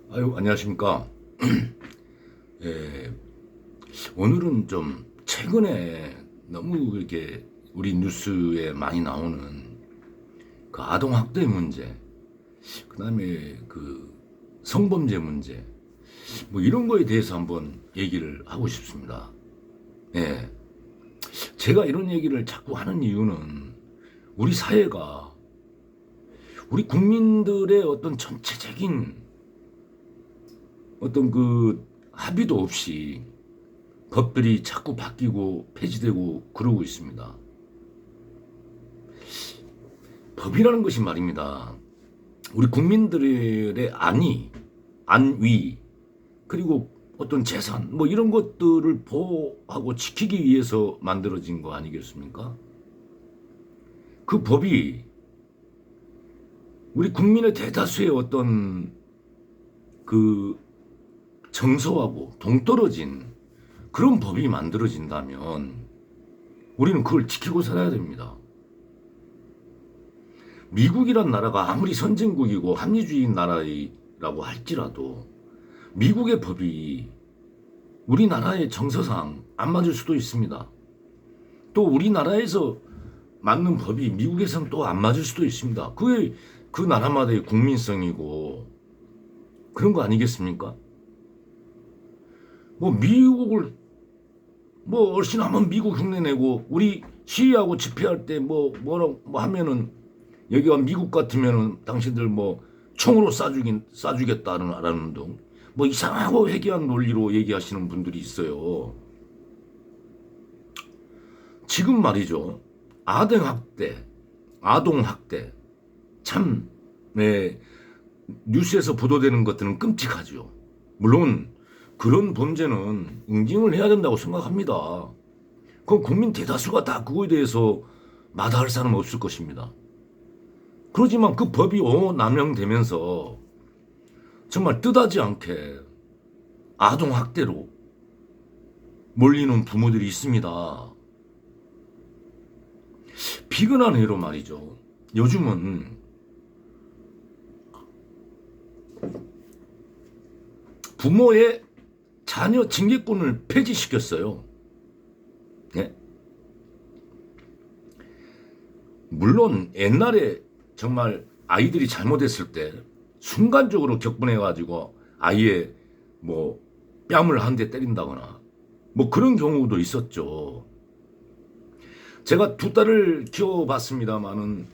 아유, 안녕하십니까. 예, 오늘은 좀 최근에 너무 이렇게 우리 뉴스에 많이 나오는 그 아동학대 문제, 그 다음에 그 성범죄 문제, 뭐 이런 거에 대해서 한번 얘기를 하고 싶습니다. 예, 제가 이런 얘기를 자꾸 하는 이유는 우리 사회가 우리 국민들의 어떤 전체적인 어떤 그 합의도 없이 법들이 자꾸 바뀌고 폐지되고 그러고 있습니다. 법이라는 것이 말입니다. 우리 국민들의 안위, 그리고 어떤 재산, 뭐 이런 것들을 보호하고 지키기 위해서 만들어진 거 아니겠습니까? 그 법이 우리 국민의 대다수의 어떤 그 정서하고 동떨어진 그런 법이 만들어진다면 우리는 그걸 지키고 살아야 됩니다. 미국이란 나라가 아무리 선진국이고 합리주의 나라라고 할지라도 미국의 법이 우리나라의 정서상 안 맞을 수도 있습니다. 또 우리나라에서 맞는 법이 미국에서는 또 안 맞을 수도 있습니다. 그게 그 나라마다의 국민성이고 그런 거 아니겠습니까? 뭐 미국을 뭐 얼씬 한번 미국 흉내 내고 우리 시위하고 집회할 때 뭐 하면은 여기가 미국 같으면은 당신들 뭐 총으로 쏴주겠다는 등 뭐 이상하고 회개한 논리로 얘기하시는 분들이 있어요. 지금 말이죠. 아동학대 참 네, 뉴스에서 보도되는 것들은 끔찍하죠. 물론 그런 범죄는 응징을 해야 된다고 생각합니다. 그럼 국민 대다수가 다 그거에 대해서 마다할 사람은 없을 것입니다. 그렇지만 그 법이 남용되면서 정말 뜻하지 않게 아동학대로 몰리는 부모들이 있습니다. 비근한 예로 말이죠. 요즘은 부모의 자녀 징계권을 폐지시켰어요. 네? 물론 옛날에 정말 아이들이 잘못했을 때 순간적으로 격분해가지고 아이의 뭐 뺨을 한 대 때린다거나 뭐 그런 경우도 있었죠. 제가 두 딸을 키워봤습니다만은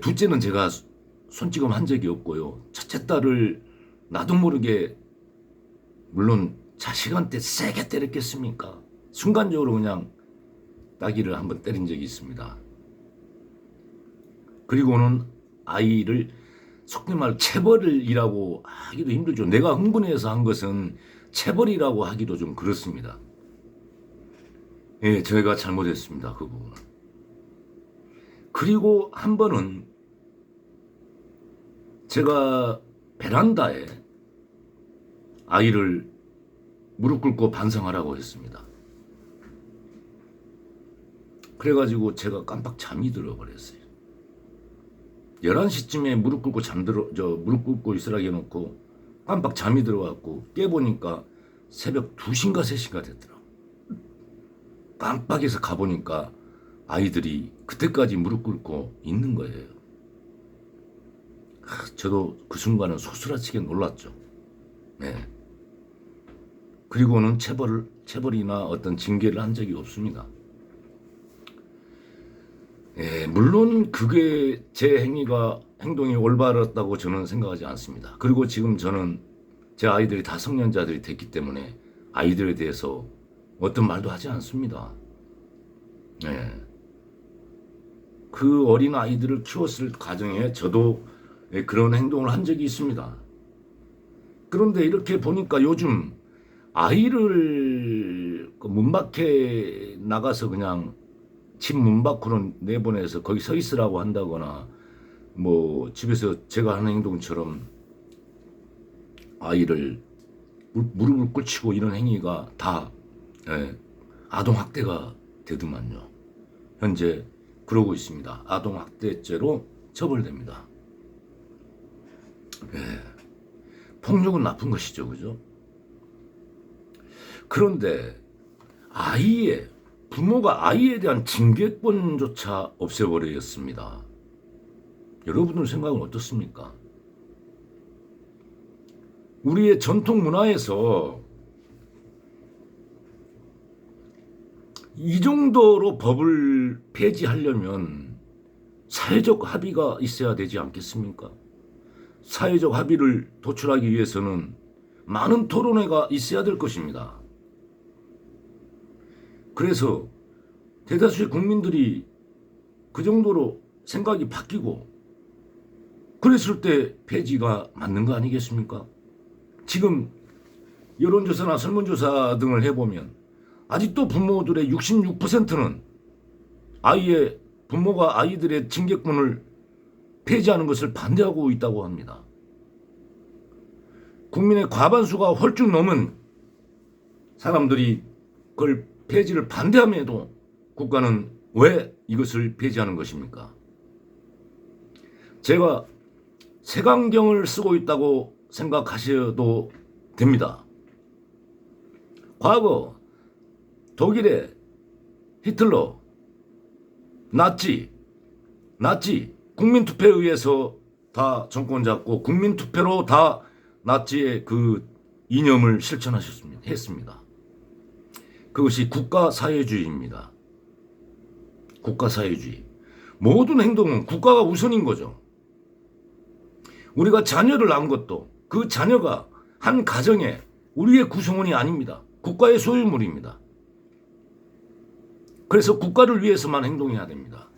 둘째는 제가 손찌검 한 적이 없고요. 첫째 딸을 나도 모르게 물론 자식한테 세게 때렸겠습니까? 순간적으로 그냥 따귀를 한번 때린 적이 있습니다. 그리고는 아이를 속된 말 체벌이라고 하기도 힘들죠. 내가 흥분해서 한 것은 체벌이라고 하기도 좀 그렇습니다. 예, 저희가 잘못했습니다. 그 부분은. 그리고 한 번은 제가 베란다에 아이를 무릎 꿇고 반성하라고 했습니다. 그래가지고 제가 깜빡 잠이 들어버렸어요. 11시쯤에 무릎 꿇고 있으라고 해놓고 깜빡 잠이 들어갖고 깨보니까 새벽 2시인가 3시가 됐더라고. 깜빡해서 가보니까 아이들이 그때까지 무릎 꿇고 있는 거예요. 저도 그 순간은 소스라치게 놀랐죠. 네. 그리고는 체벌이나 어떤 징계를 한 적이 없습니다. 예, 물론 그게 제 행동이 올바랐다고 저는 생각하지 않습니다. 그리고 지금 저는 제 아이들이 다 성년자들이 됐기 때문에 아이들에 대해서 어떤 말도 하지 않습니다. 예. 그 어린 아이들을 키웠을 과정에 저도 그런 행동을 한 적이 있습니다. 그런데 이렇게 보니까 요즘 아이를 그 문 밖에 나가서 그냥 집 문 밖으로 내보내서 거기 서 있으라고 한다거나 뭐 집에서 제가 하는 행동처럼 아이를 무릎을 꿇치고 이런 행위가 다 아동학대가 되더만요. 현재 그러고 있습니다. 아동학대죄로 처벌됩니다. 예. 폭력은 나쁜 것이죠. 그죠? 그런데 부모가 아이에 대한 징계권조차 없애버렸습니다. 여러분들 생각은 어떻습니까? 우리의 전통 문화에서 이 정도로 법을 폐지하려면 사회적 합의가 있어야 되지 않겠습니까? 사회적 합의를 도출하기 위해서는 많은 토론회가 있어야 될 것입니다. 그래서 대다수의 국민들이 그 정도로 생각이 바뀌고 그랬을 때 폐지가 맞는 거 아니겠습니까? 지금 여론조사나 설문조사 등을 해보면 아직도 부모들의 66%는 부모가 아이들의 징계권을 폐지하는 것을 반대하고 있다고 합니다. 국민의 과반수가 헐쭉 넘은 사람들이 그걸 폐지를 반대함에도 국가는 왜 이것을 폐지하는 것입니까? 제가 색안경을 쓰고 있다고 생각하셔도 됩니다. 과거 독일의 히틀러, 나치 국민투표에 의해서 다 정권 잡고 국민투표로 다 나치의 그 이념을 했습니다. 그것이 국가사회주의입니다. 국가사회주의. 모든 행동은 국가가 우선인 거죠. 우리가 자녀를 낳은 것도 그 자녀가 한 가정에 우리의 구성원이 아닙니다. 국가의 소유물입니다. 그래서 국가를 위해서만 행동해야 됩니다.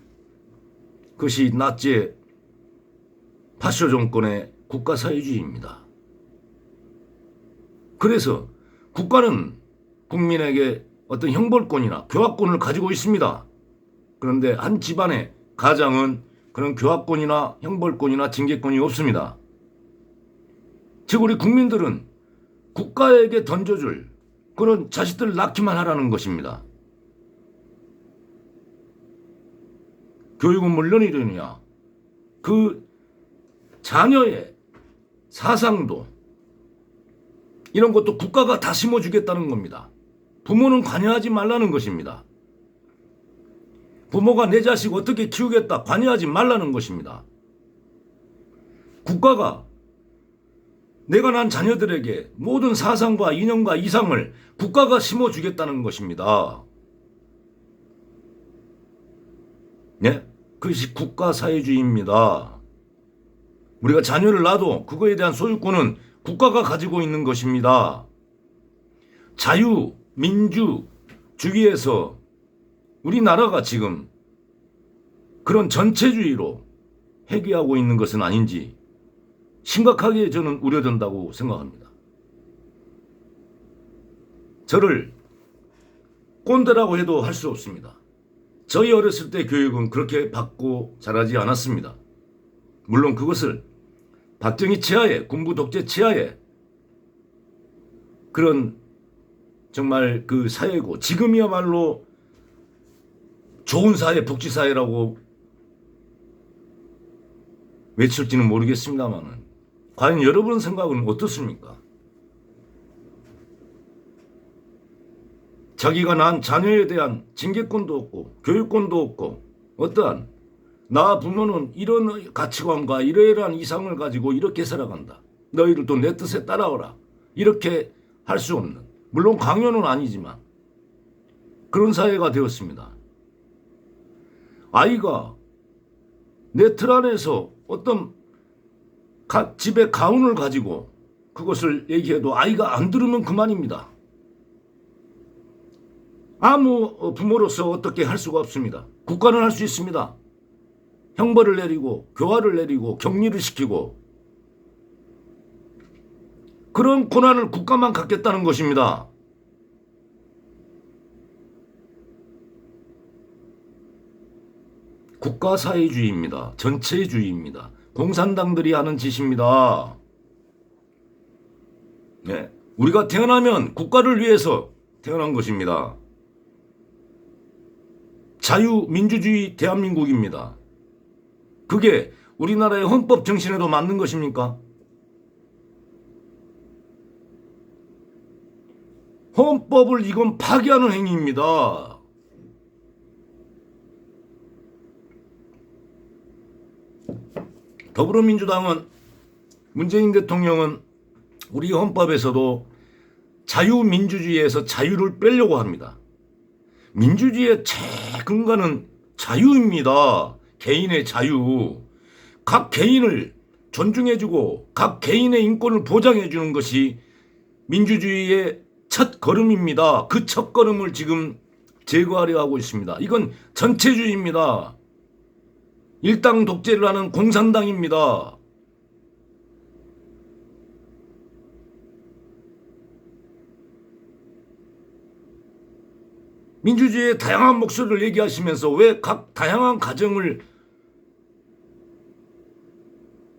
그것이 나치의 파쇼 정권의 국가사회주의입니다. 그래서 국가는 국민에게 어떤 형벌권이나 교화권을 가지고 있습니다. 그런데 한 집안의 가장은 그런 교화권이나 형벌권이나 징계권이 없습니다. 즉 우리 국민들은 국가에게 던져줄 그런 자식들을 낳기만 하라는 것입니다. 교육은 물론이려니와 그 자녀의 사상도 이런 것도 국가가 다 심어주겠다는 겁니다. 부모는 관여하지 말라는 것입니다. 부모가 내 자식 어떻게 키우겠다 관여하지 말라는 것입니다. 국가가 내가 난 자녀들에게 모든 사상과 이념과 이상을 국가가 심어주겠다는 것입니다. 네? 그것이 국가사회주의입니다. 우리가 자녀를 낳아도 그거에 대한 소유권은 국가가 가지고 있는 것입니다. 자유, 민주 주의에서 우리나라가 지금 그런 전체주의로 회귀하고 있는 것은 아닌지 심각하게 저는 우려된다고 생각합니다. 저를 꼰대라고 해도 할 수 없습니다. 저희 어렸을 때 교육은 그렇게 받고 자라지 않았습니다. 물론 그것을 박정희 치하에 군부 독재 치하에 그런 정말 그 사회고 지금이야말로 좋은 사회, 복지사회라고 외칠지는 모르겠습니다만 과연 여러분 생각은 어떻습니까? 자기가 낳은 자녀에 대한 징계권도 없고 교육권도 없고 어떠한 나 부모는 이런 가치관과 이러이러한 이상을 가지고 이렇게 살아간다. 너희들도 내 뜻에 따라오라. 이렇게 할 수 없는 물론 강요는 아니지만 그런 사회가 되었습니다. 아이가 내 틀 안에서 어떤 집의 가훈을 가지고 그것을 얘기해도 아이가 안 들으면 그만입니다. 아무 부모로서 어떻게 할 수가 없습니다. 국가는 할 수 있습니다. 형벌을 내리고 교화를 내리고 격리를 시키고 그런 권한을 국가만 갖겠다는 것입니다. 국가사회주의입니다. 전체주의입니다. 공산당들이 하는 짓입니다. 네, 우리가 태어나면 국가를 위해서 태어난 것입니다. 자유민주주의 대한민국입니다. 그게 우리나라의 헌법 정신에도 맞는 것입니까? 헌법을 이건 파기하는 행위입니다. 더불어민주당은 문재인 대통령은 우리 헌법에서도 자유민주주의에서 자유를 빼려고 합니다. 민주주의의 최근간은 자유입니다. 개인의 자유. 각 개인을 존중해주고 각 개인의 인권을 보장해주는 것이 민주주의의 첫 걸음입니다. 그 첫 걸음을 지금 제거하려 하고 있습니다. 이건 전체주의입니다. 일당 독재를 하는 공산당입니다. 민주주의의 다양한 목소리를 얘기하시면서 왜 각 다양한 가정을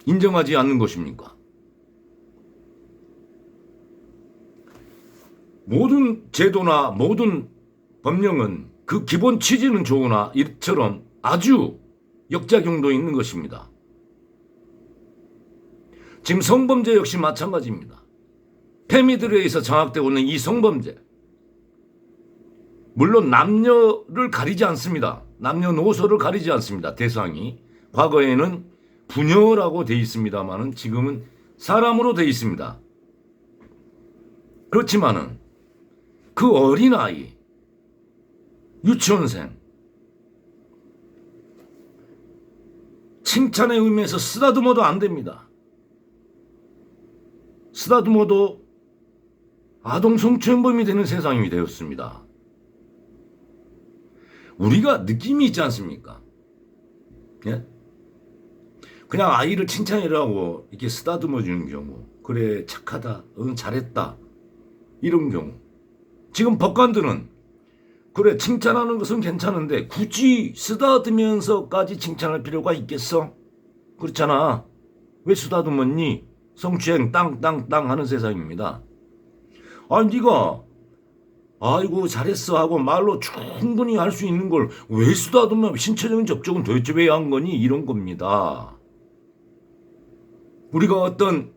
인정하지 않는 것입니까? 모든 제도나 모든 법령은 그 기본 취지는 좋으나 이처럼 아주 역작용도 있는 것입니다. 지금 성범죄 역시 마찬가지입니다. 페미들에 의해서 장악되고 있는 이 성범죄. 물론 남녀를 가리지 않습니다. 남녀노소를 가리지 않습니다. 대상이. 과거에는 부녀라고 돼 있습니다만은 지금은 사람으로 돼 있습니다. 그렇지만은 그 어린아이, 유치원생, 칭찬의 의미에서 쓰다듬어도 안 됩니다. 쓰다듬어도 아동 성추행범이 되는 세상이 되었습니다. 우리가 느낌이 있지 않습니까? 예? 그냥 아이를 칭찬이라고 이렇게 쓰다듬어 주는 경우, 그래 착하다, 응 잘했다, 이런 경우. 지금 법관들은 그래 칭찬하는 것은 괜찮은데 굳이 쓰다듬으면서까지 칭찬할 필요가 있겠어? 그렇잖아. 왜 쓰다듬었니? 성추행 땅땅땅 하는 세상입니다. 네가 아이고 잘했어 하고 말로 충분히 할 수 있는 걸 왜 쓰다듬으면 신체적인 접촉은 도대체 왜 한 거니? 이런 겁니다. 우리가 어떤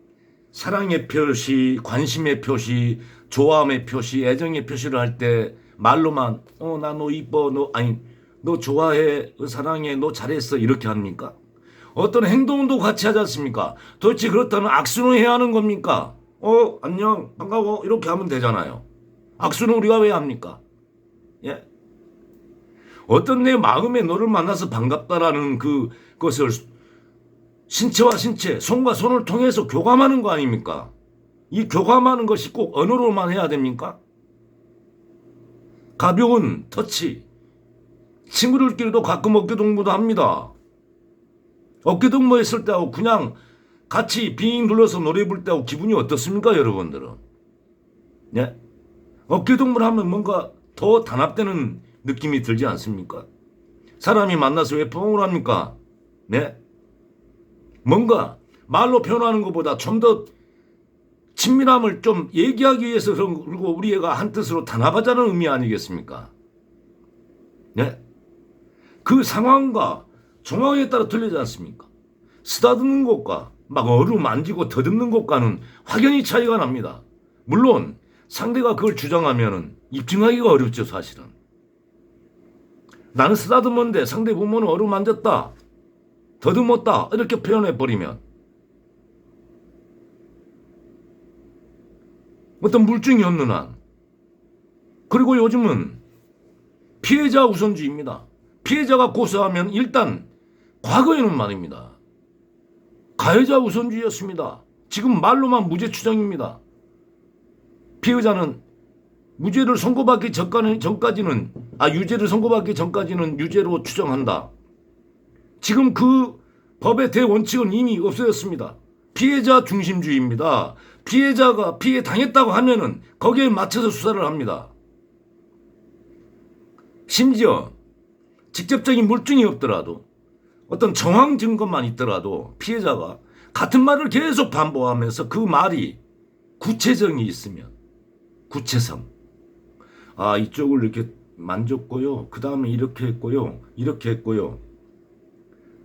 사랑의 표시, 관심의 표시, 좋아함의 표시, 애정의 표시를 할 때 말로만 나 너 이뻐, 너 좋아해, 사랑해, 너 잘했어 이렇게 합니까? 어떤 행동도 같이 하지 않습니까? 도대체 그렇다면 악수는 해야 하는 겁니까? 안녕 반가워 이렇게 하면 되잖아요. 악수는 우리가 왜 합니까? 예? 어떤 내 마음에 너를 만나서 반갑다라는 그것을 신체와 신체, 손과 손을 통해서 교감하는 거 아닙니까? 이 교감하는 것이 꼭 언어로만 해야 됩니까? 가벼운 터치. 친구들끼리도 가끔 어깨동무도 합니다. 어깨동무 했을 때하고 그냥 같이 빙 눌러서 노래 부를 때하고 기분이 어떻습니까, 여러분들은? 예? 어깨동무를 하면 뭔가 더 단합되는 느낌이 들지 않습니까? 사람이 만나서 왜 뻥을 합니까? 네? 뭔가 말로 표현하는 것보다 좀 더 친밀함을 좀 얘기하기 위해서 그리고 우리 애가 한뜻으로 단합하자는 의미 아니겠습니까? 네? 그 상황과 정황에 따라 틀리지 않습니까? 쓰다듬는 것과 막 어루만지고 더듬는 것과는 확연히 차이가 납니다. 물론 상대가 그걸 주장하면 입증하기가 어렵죠, 사실은. 나는 쓰다듬었는데 상대 부모는 어루만졌다, 더듬었다 이렇게 표현해버리면 어떤 물증이 없는 한. 그리고 요즘은 피해자 우선주의입니다. 피해자가 고소하면 일단 과거에는 말입니다. 가해자 우선주의였습니다. 지금 말로만 무죄 추정입니다. 피해자는 무죄를 선고받기 전까지는 유죄를 선고받기 전까지는 유죄로 추정한다. 지금 그 법의 대원칙은 이미 없어졌습니다. 피해자 중심주의입니다. 피해자가 피해 당했다고 하면은 거기에 맞춰서 수사를 합니다. 심지어 직접적인 물증이 없더라도 어떤 정황 증거만 있더라도 피해자가 같은 말을 계속 반복하면서 그 말이 구체성이 있으면, 구체성. 이쪽을 이렇게 만졌고요. 그 다음에 이렇게 했고요. 이렇게 했고요.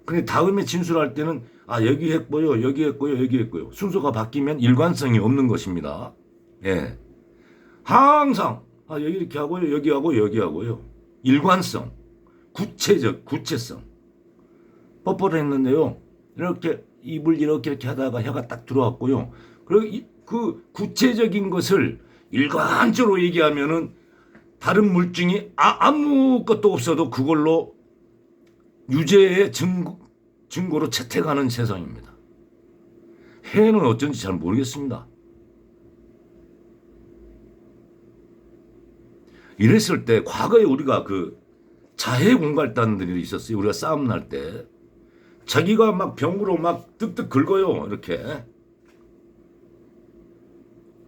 근데 다음에 진술할 때는 여기 했고요. 여기 했고요. 여기 했고요. 순서가 바뀌면 일관성이 없는 것입니다. 예. 항상 여기 이렇게 하고요, 여기 하고 여기 하고요. 일관성, 구체성. 뽀뽀를 했는데요. 이렇게 입을 이렇게 하다가 혀가 딱 들어왔고요. 그리고 그 구체적인 것을 일관적으로 얘기하면은 다른 물증이 아무것도 없어도 그걸로 유죄의 증거로 채택하는 세상입니다. 해는 어쩐지 잘 모르겠습니다. 이랬을 때 과거에 우리가 그 자해 공갈단들이 있었어요. 우리가 싸움 날 때 자기가 막 병으로 막 뜩뜩 긁어요. 이렇게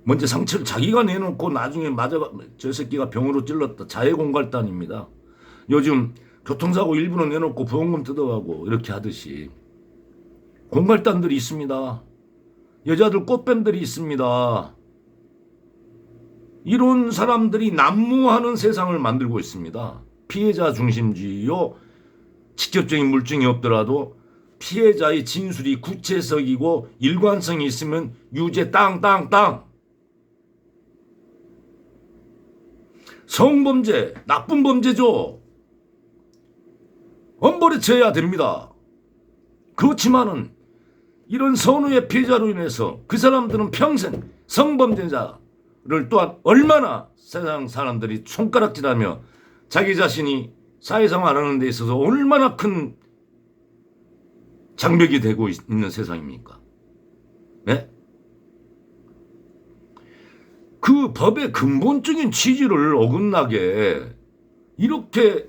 먼저 상처를 자기가 내놓고 나중에 저 새끼가 병으로 찔렀다. 자해 공갈단입니다. 요즘 교통사고 일부러 내놓고 보험금 뜯어가고 이렇게 하듯이 공갈단들이 있습니다. 여자들 꽃뱀들이 있습니다. 이런 사람들이 난무하는 세상을 만들고 있습니다. 피해자 중심주의요. 직접적인 물증이 없더라도 피해자의 진술이 구체적이고 일관성이 있으면 유죄 땅땅땅. 성범죄, 나쁜 범죄죠. 엄벌에 처해야 됩니다. 그렇지만은 이런 선우의 피해자로 인해서 그 사람들은 평생 성범죄자를 또한 얼마나 세상 사람들이 손가락질하며 자기 자신이 사회생활 하는 데 있어서 얼마나 큰 장벽이 되고 있는 세상입니까? 네? 그 법의 근본적인 취지를 어긋나게 이렇게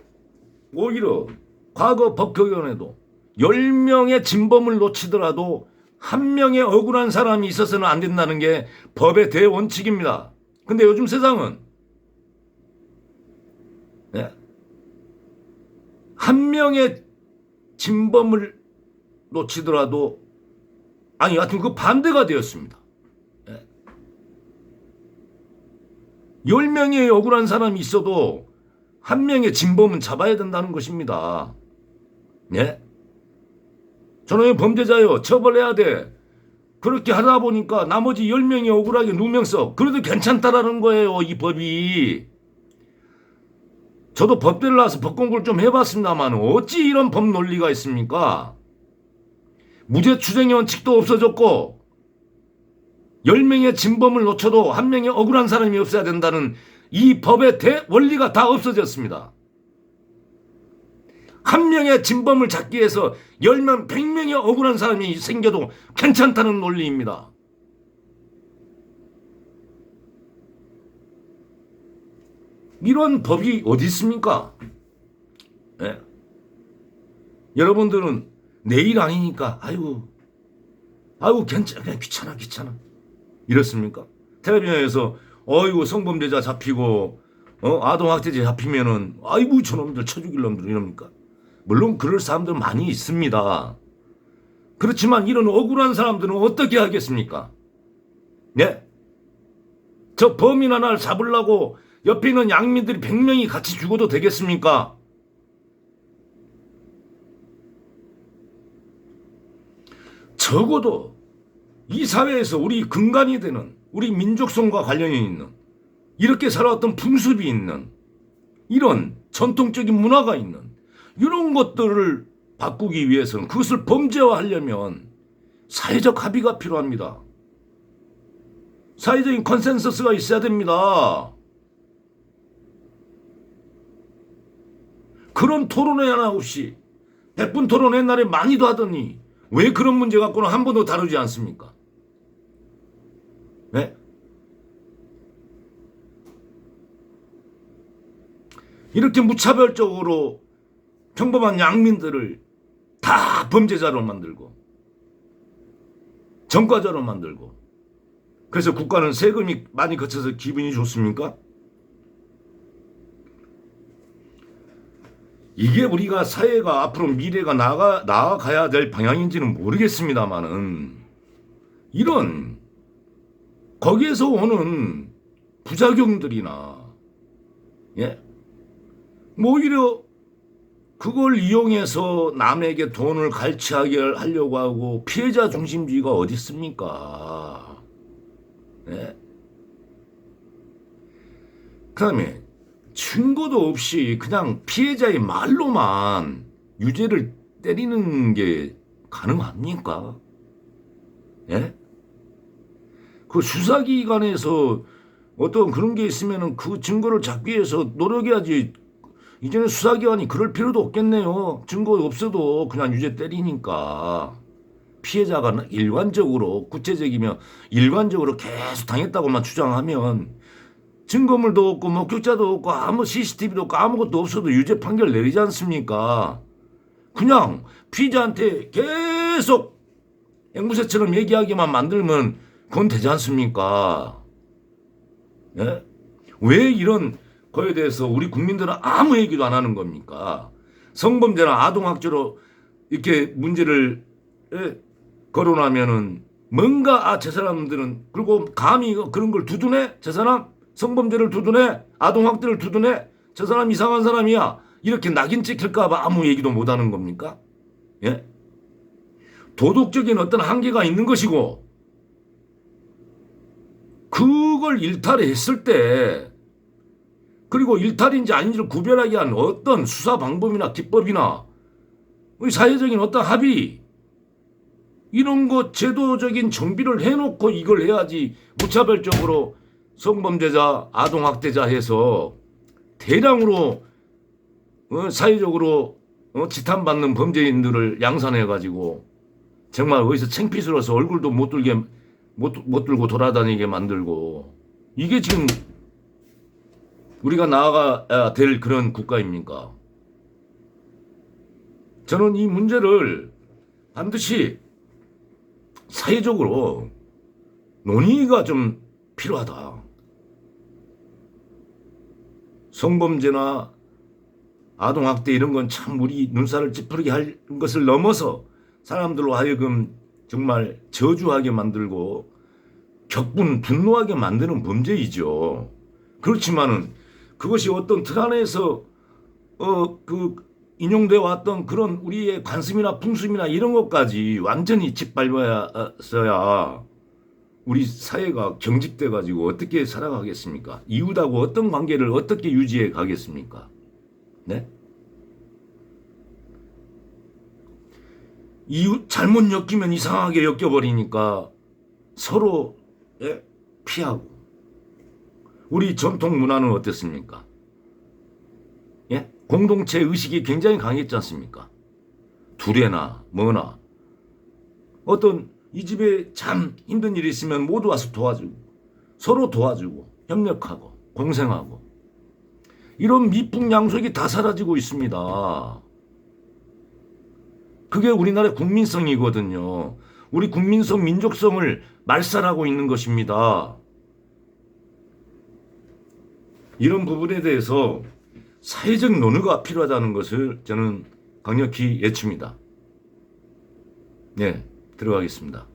오히려 과거 법규원에도 10명의 진범을 놓치더라도 한 명의 억울한 사람이 있어서는 안 된다는 게 법의 대원칙입니다. 근데 요즘 세상은 한 명의 진범을 놓치더라도 하여튼 그 반대가 되었습니다. 10명의 억울한 사람이 있어도 한 명의 진범은 잡아야 된다는 것입니다. 예? 저놈이 범죄자요. 처벌해야 돼. 그렇게 하다 보니까 나머지 10명이 억울하게 누명서. 그래도 괜찮다라는 거예요. 이 법이. 저도 법대를 나와서 법 공부를 좀 해봤습니다만 어찌 이런 법 논리가 있습니까? 무죄 추정의 원칙도 없어졌고 10명의 진범을 놓쳐도 한 명의 억울한 사람이 없어야 된다는 이 법의 원리가 다 없어졌습니다. 한 명의 진범을 잡기 위해서 10명, 100명의 억울한 사람이 생겨도 괜찮다는 논리입니다. 이런 법이 어디 있습니까? 네. 여러분들은 내일 아니니까 아이고 괜찮아, 그냥 귀찮아 이렇습니까? 텔레비전에서 어이구 성범죄자 잡히고 아동학대자 잡히면은 아이고 저놈들 쳐 죽일 놈들 이럽니까? 물론 그럴 사람들 많이 있습니다. 그렇지만 이런 억울한 사람들은 어떻게 하겠습니까? 네? 저 범인 하나를 잡으려고 옆에 있는 양민들이 100명이 같이 죽어도 되겠습니까? 적어도 이 사회에서 우리 근간이 되는 우리 민족성과 관련이 있는 이렇게 살아왔던 풍습이 있는 이런 전통적인 문화가 있는 이런 것들을 바꾸기 위해서는 그것을 범죄화하려면 사회적 합의가 필요합니다. 사회적인 컨센서스가 있어야 됩니다. 그런 토론회 하나 없이 100분 토론 옛날에 많이도 하더니 왜 그런 문제 갖고는 한 번도 다루지 않습니까? 네? 이렇게 무차별적으로 평범한 양민들을 다 범죄자로 만들고 전과자로 만들고 그래서 국가는 세금이 많이 거쳐서 기분이 좋습니까? 이게 우리가 사회가 앞으로 미래가 나아가야 될 방향인지는 모르겠습니다만은 이런 거기에서 오는 부작용들이나 오히려 그걸 이용해서 남에게 돈을 갈취하게 하려고 하고 피해자 중심주의가 어디 있습니까? 그다음에 증거도 없이 그냥 피해자의 말로만 유죄를 때리는 게 가능합니까? 예? 그 수사기관에서 어떤 그런 게 있으면은 그 증거를 잡기 위해서 노력해야지. 이제는 수사기관이 그럴 필요도 없겠네요. 증거 없어도 그냥 유죄 때리니까. 피해자가 일관적으로 구체적이며 일관적으로 계속 당했다고만 주장하면 증거물도 없고 목격자도 없고 아무 CCTV도 없고 아무것도 없어도 유죄 판결 내리지 않습니까? 그냥 피의자한테 계속 앵무새처럼 얘기하기만 만들면 그건 되지 않습니까? 예? 왜 이런 거에 대해서 우리 국민들은 아무 얘기도 안 하는 겁니까? 성범죄나 아동학대로 이렇게 문제를 거론하면은 뭔가 저 사람들은 그리고 감히 그런 걸 두둔해? 저 사람 성범죄를 두둔해? 아동학대를 두둔해? 저 사람 이상한 사람이야. 이렇게 낙인 찍힐까 봐 아무 얘기도 못 하는 겁니까? 예? 도덕적인 어떤 한계가 있는 것이고 그걸 일탈했을 때 그리고 일탈인지 아닌지를 구별하기 위한 어떤 수사 방법이나 기법이나 사회적인 어떤 합의 이런 거 제도적인 정비를 해놓고 이걸 해야지 무차별적으로 성범죄자, 아동학대자 해서 대량으로 사회적으로 지탄받는 범죄인들을 양산해가지고 정말 어디서 창피스러워서 얼굴도 못 들고 돌아다니게 만들고 이게 지금 우리가 나아가야 될 그런 국가입니까? 저는 이 문제를 반드시 사회적으로 논의가 좀 필요하다. 성범죄나 아동학대 이런 건 참 우리 눈살을 찌푸리게 할 것을 넘어서 사람들로 하여금 정말 저주하게 만들고 분노하게 만드는 범죄이죠. 그렇지만은 그것이 어떤 틀 안에서 인용되어 왔던 그런 우리의 관습이나 풍습이나 이런 것까지 완전히 짓밟아서야 우리 사회가 경직돼 가지고 어떻게 살아가겠습니까? 이웃하고 어떤 관계를 어떻게 유지해 가겠습니까? 네? 이웃 잘못 엮이면 이상하게 엮여버리니까 서로 피하고. 우리 전통 문화는 어땠습니까? 예? 공동체 의식이 굉장히 강했지 않습니까? 두레나 뭐나 어떤 이 집에 참 힘든 일이 있으면 모두 와서 도와주고 서로 도와주고 협력하고 공생하고 이런 미풍양속이 다 사라지고 있습니다. 그게 우리나라의 국민성이거든요. 우리 국민성, 민족성을 말살하고 있는 것입니다. 이런 부분에 대해서 사회적 논의가 필요하다는 것을 저는 강력히 외칩니다. 네, 들어가겠습니다.